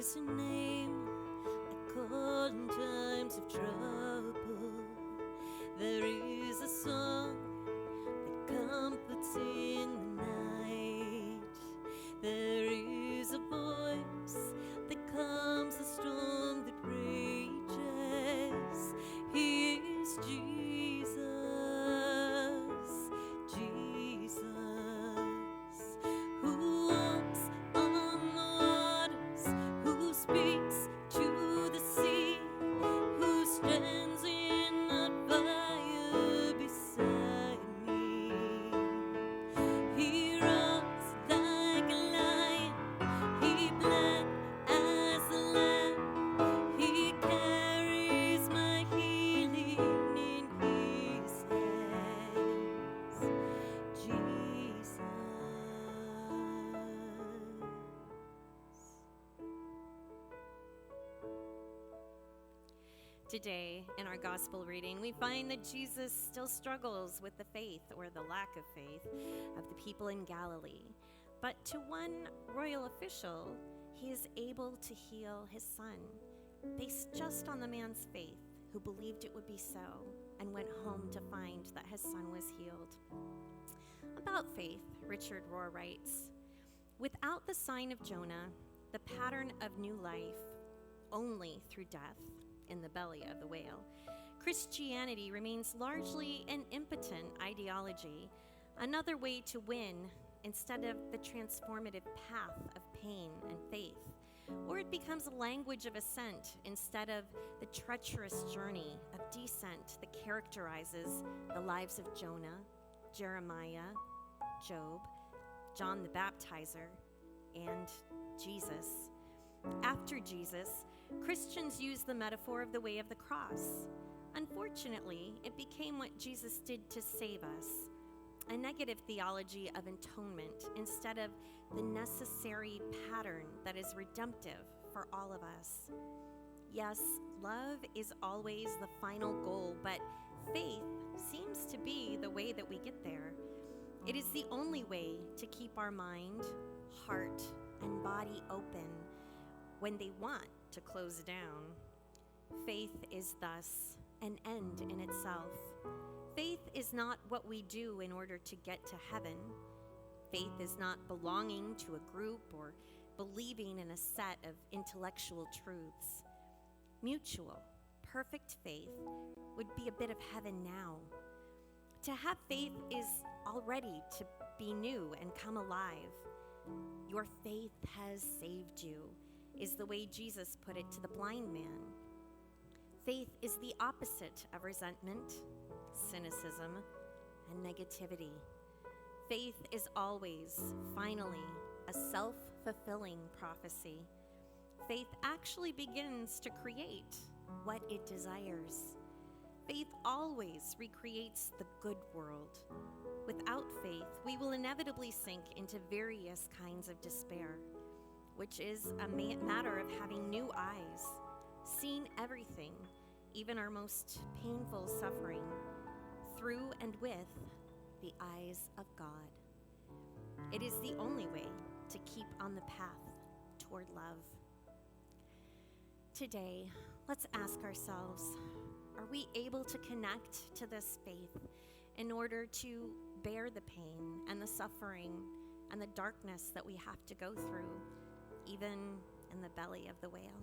is a name I call in times of trouble. There is a song that comforts in the night. There is a voice that calms the storm that rages. He is Jesus, Jesus, who walks on the waters, who speaks to the sea, who stands in the fire beside me. He roars like a lion, he bled as a lamb, he carries my healing in his hands. Jesus. Today, in our gospel reading, we find that Jesus still struggles with the faith, or the lack of faith, of the people in Galilee. But to one royal official, he is able to heal his son, based just on the man's faith, who believed it would be so, and went home to find that his son was healed. About faith, Richard Rohr writes, "Without the sign of Jonah, the pattern of new life, only through death in the belly of the whale, Christianity remains largely an impotent ideology, another way to win instead of the transformative path of pain and faith. Or it becomes a language of ascent instead of the treacherous journey of descent that characterizes the lives of Jonah, Jeremiah, Job, John the Baptizer, and Jesus. After Jesus, Christians use the metaphor of the way of the cross. Unfortunately, it became what Jesus did to save us, a negative theology of atonement instead of the necessary pattern that is redemptive for all of us. Yes, love is always the final goal, but faith seems to be the way that we get there. It is the only way to keep our mind, heart, and body open when they want to close down. Faith is thus an end in itself. Faith is not what we do in order to get to heaven. Faith is not belonging to a group or believing in a set of intellectual truths. Mutual, perfect faith would be a bit of heaven now. To have faith is already to be new and come alive. Your faith has saved you, is the way Jesus put it to the blind man. Faith is the opposite of resentment, cynicism, and negativity. Faith is always, finally, a self-fulfilling prophecy. Faith actually begins to create what it desires. Faith always recreates the good world. Without faith, we will inevitably sink into various kinds of despair, which is a matter of having new eyes, seeing everything, even our most painful suffering, through and with the eyes of God. It is the only way to keep on the path toward love. Today, let's ask ourselves, are we able to connect to this faith in order to bear the pain and the suffering and the darkness that we have to go through, even in the belly of the whale?